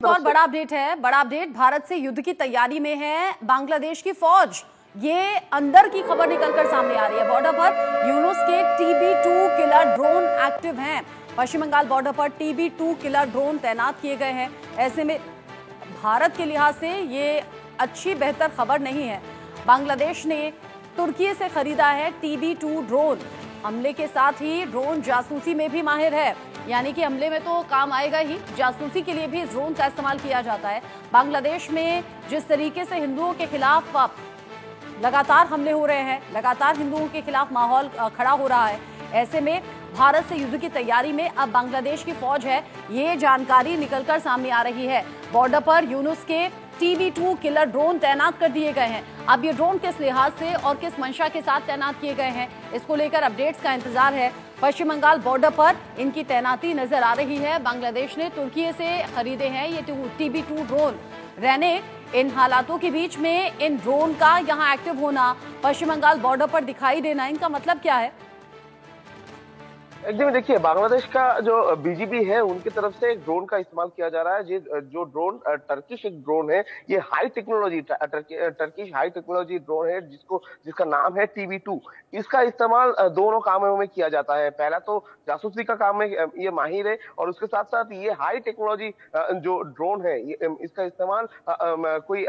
और बड़ा अपडेट है, बड़ा अपडेट भारत से युद्ध की तैयारी में है बांग्लादेश की फौज। ये अंदर की खबर निकलकर सामने आ रही है। बॉर्डर पर यूनुस के TB2 किलर ड्रोन एक्टिव हैं। पश्चिम बंगाल बॉर्डर पर TB2 किलर ड्रोन तैनात किए गए हैं। ऐसे में भारत के लिहाज से ये अच्छी बेहतर खबर नहीं है। बांग्लादेश ने तुर्की से खरीदा है TB2 ड्रोन। हमले के साथ ही ड्रोन जासूसी में भी माहिर है, यानी कि हमले में तो काम आएगा ही, जासूसी के लिए भी इस ड्रोन का इस्तेमाल किया जाता है। बांग्लादेश में जिस तरीके से हिंदुओं के खिलाफ लगातार हमले हो रहे हैं, लगातार हिंदुओं के खिलाफ माहौल खड़ा हो रहा है, ऐसे में भारत से युद्ध की तैयारी में अब बांग्लादेश की फौज है, ये जानकारी निकलकर सामने आ रही है। बॉर्डर पर यूनुस के TB2 किलर ड्रोन तैनात कर दिए गए हैं। अब ये ड्रोन किस लिहाज से और किस मंशा के साथ तैनात किए गए हैं, इसको लेकर अपडेट्स का इंतजार है। पश्चिम बंगाल बॉर्डर पर इनकी तैनाती नजर आ रही है। बांग्लादेश ने तुर्की से खरीदे हैं ये TB2 ड्रोन। रहने इन हालातों के बीच में इन ड्रोन का यहाँ एक्टिव होना, पश्चिम बंगाल बॉर्डर पर दिखाई देना, इनका मतलब क्या है? एकदम देखिए, बांग्लादेश का जो BGP है उनकी तरफ से एक ड्रोन का इस्तेमाल किया जा रहा है। जो ड्रोन टर्किश एक ड्रोन है, ये high technology Turkish high technology drone है जिसका नाम है TB2। इसका इस्तेमाल दोनों कामों में किया जाता है। पहला तो जासूसी का काम में ये माहिर है, और उसके साथ साथ ये हाई टेक्नोलॉजी जो ड्रोन है इसका इस्तेमाल कोई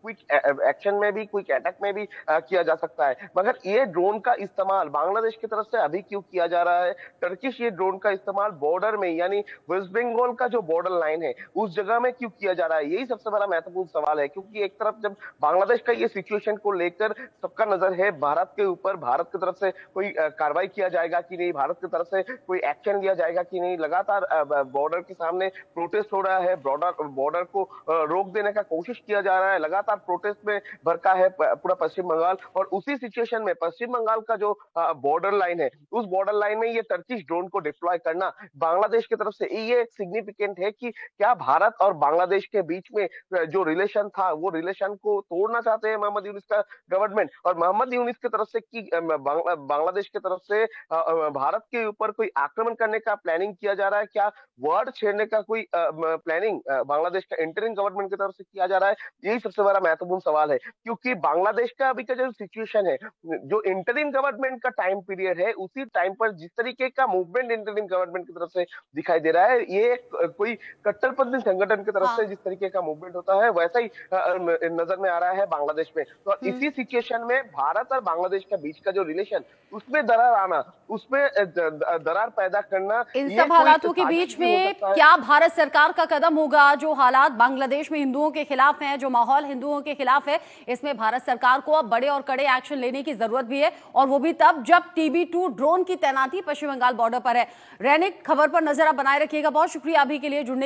क्विक एक्शन में भी, क्विक अटैक में भी किया जा सकता है। मगर ये ड्रोन का इस्तेमाल बांग्लादेश की तरफ से अभी क्यों किया जा रहा है? टर्किश ये ड्रोन का इस्तेमाल बॉर्डर में, यानी वेस्ट बंगाल का जो बॉर्डर लाइन है उस जगह में क्यों किया जा रहा है, यही सबसे बड़ा महत्वपूर्ण सवाल है। क्योंकि एक तरफ जब बांग्लादेश का ये सिचुएशन को लेकर सबका नजर है भारत के ऊपर, भारत की तरफ से कोई कार्रवाई किया जाएगा कि नहीं, भारत की तरफ से कोई एक्शन लिया जाएगा कि नहीं। लगातार बॉर्डर के सामने प्रोटेस्ट हो रहा है, बॉर्डर को रोक देने का कोशिश किया जा रहा है, लगातार प्रोटेस्ट में भड़का है पूरा पश्चिम बंगाल। और उसी सिचुएशन में पश्चिम बंगाल का जो बॉर्डर लाइन है, उस बॉर्डर लाइन में ये टर्किश ड्रोन को डिप्लॉय करना बांग्लादेश की तरफ से ये सिग्निफिकेंट है कि क्या भारत और बांग्लादेश के बीच में जो रिलेशन था वो रिलेशन को तोड़ना चाहते हैं मोहम्मद यूनुस का गवर्नमेंट, और मोहम्मद यूनुस की तरफ से कि बांग्लादेश की तरफ से भारत के ऊपर कोई आक्रमण करने का प्लानिंग किया जा रहा है? क्या वर्ड छेड़ने का कोई प्लानिंग बांग्लादेश का इंटरिम गवर्नमेंट की तरफ से किया जा रहा है? यही सबसे बड़ा महत्वपूर्ण सवाल है। क्योंकि बांग्लादेश का अभी का जो सिचुएशन है, जो इंटरिम गवर्नमेंट का टाइम पीरियड है, उसी टाइम पर जिस तरीके का मूवमेंट इंटरिम गवर्नमेंट की तरफ से दिखाई दे रहा है, ये कोई कट्टरपंथी संगठन की तरफ से जिस तरीके का मूवमेंट होता है वैसा ही नजर में आ रहा है बांग्लादेश में। तो इसी सिचुएशन में भारत और बांग्लादेश के बीच का जो रिलेशन, उसमें दरार आना, उसमें दरार पैदा करना, इन सब हालातों के बीच में क्या भारत सरकार का कदम होगा? जो हालात बांग्लादेश में हिंदुओं के खिलाफ हैं, जो माहौल हिंदुओं के खिलाफ है, इसमें भारत सरकार को अब बड़े और कड़े एक्शन लेने की जरूरत भी है, और वो भी तब जब TB2 ड्रोन की तैनाती पश्चिम बंगाल बॉर्डर पर है। दैनिक खबर पर नजर आप बनाए रखिएगा। बहुत शुक्रिया अभी के लिए जुड़ने